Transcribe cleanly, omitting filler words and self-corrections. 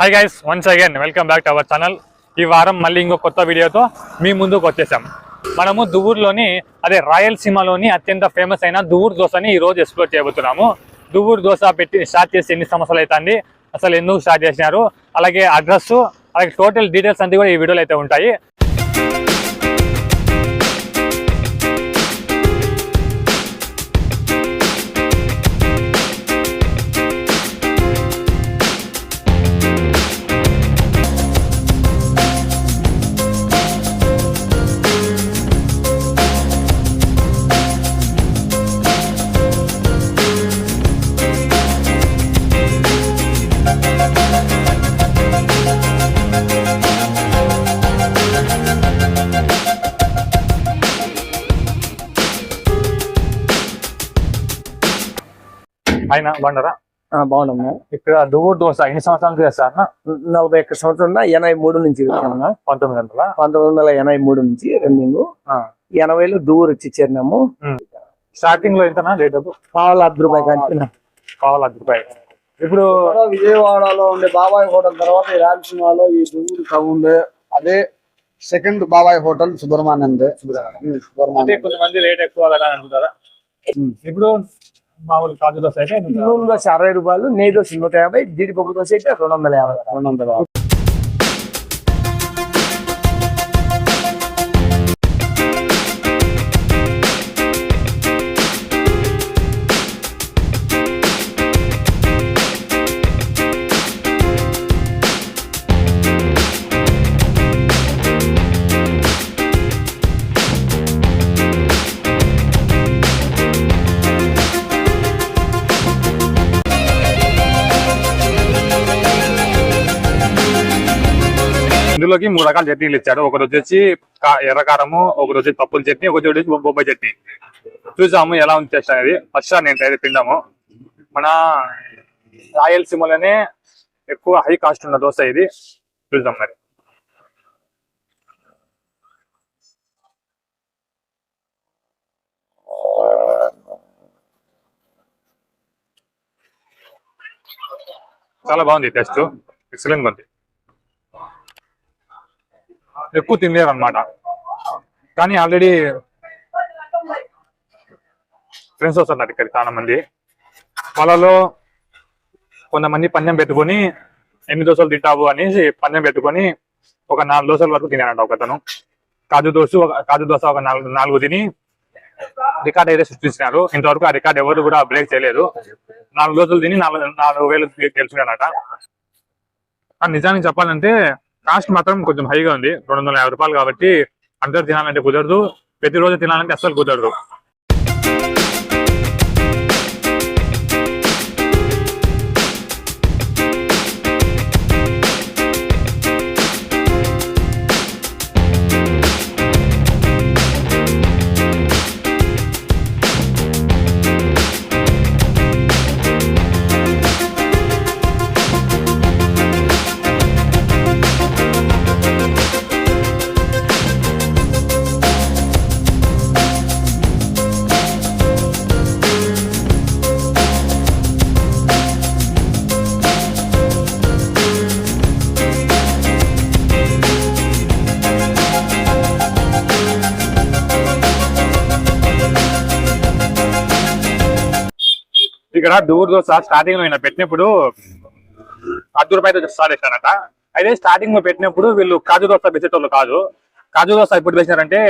Hi guys, once again welcome back to our channel. ఈ వారం మళ్ళీ ఇంకో కొత్త వీడియోతో మీ ముందుకు వచ్చేసాం. మనము దువ్వూరులోని రాయలసీమలోని అత్యంత ఫేమస్ అయిన దువ్వూరు దోశని ఈ రోజు ఎక్స్ప్లోర్ చేయబోతున్నాము. దువ్వూరు దోశ పెట్టి స్టార్ట్ చేసి ఎన్ని సంవత్సరాలు అవుతుంది, అసలు ఎందుకు స్టార్ట్ చేసినారు, అలాగే అడ్రస్, అలాగే టోటల్ డీటెయిల్స్ అన్ని కూడా ఈ వీడియోలో అయితే ఉంటాయి. ఆయన బాగున్నారా? బాగున్నాము. ఇక్కడ దువ్వూరు దోశ ఎన్ని సంవత్సరాలు చేస్తారు? 41 సంవత్సరాలు 83 నుంచి 1983 నుంచి రన్నింగ్. 80లో దువ్వూరు వచ్చి చేరినాము. స్టార్టింగ్ లో ఎంతనా రేట్? ₹1,00,000 కంటే ₹1,00,000. ఇప్పుడు విజయవాడలో ఉండే బాబాయ్ హోటల్ తర్వాత రాయలసీమలో ఈ దువ్వూరు టౌన్ అదే సెకండ్ బాబాయ్ హోటల్ సుబ్రహ్మణ్యం. అంటే కొంతమంది రేట్ ఎక్కువ కదా అనుకుంటారా? ఇప్పుడు మామూలు కాజు దోశ అయితే నూనె దోశ ₹60, నెయ్యి దోశ 150, జీడిపప్పు దోశ అయితే 250. ఇందులోకి 3 రకాల చట్నీలు ఇచ్చాడు. ఒకటి వచ్చేసి ఎర్రకారము, ఒకటి వచ్చి పప్పుల చట్నీ, ఒకటి వచ్చేసి బొబ్బాయి చట్నీ. చూసాము ఎలా ఉంది టేస్ట్ అనేది. ఫస్ట్ నేను అయితే తిందాము. మన రాయలసీమలోనే ఎక్కువ హై కాస్ట్ ఉన్న దోశ ఇది. చూద్దాం మరి. చాలా బాగుంది, టేస్ట్ ఎక్సలెంట్ ఉంది. ఎక్కువ తినలేరు అనమాట, కానీ ఆల్రెడీ ఫ్రెండ్స్ వస్తున్నారు ఇక్కడ చాలా మంది. వాళ్ళలో కొంతమంది పందెం పెట్టుకొని ఎన్ని దోశలు తింటావు అనేసి పందెం పెట్టుకొని ఒక 4 దోశల వరకు తినాడంట ఒకతను. కాజు దోశ ఒక 4 తిని రికార్డ్ అయితే సృష్టించినారు. ఇంతవరకు ఆ రికార్డ్ ఎవరు కూడా బ్రేక్ చేయలేదు. 4 దోశలు తిని 4,000 గెలుచుకున్నాడట. నిజానికి చెప్పాలంటే కాస్ట్ మాత్రం కొంచెం హైగా ఉంది, ₹250 కాబట్టి అందరు తినాలంటే కుదరదు, ప్రతిరోజు తినాలంటే అస్సలు కుదరదు. ఇక్కడ దువ్వూరు దోశ స్టార్టింగ్ లో పెట్టినప్పుడు ₹10 స్టార్ట్ చేశానట. అయితే స్టార్టింగ్ లో పెట్టినప్పుడు వీళ్ళు కాజు దోశ పెట్టేటోళ్ళు కాదు. కాజు దోశ ఎప్పుడు వేసినారంటే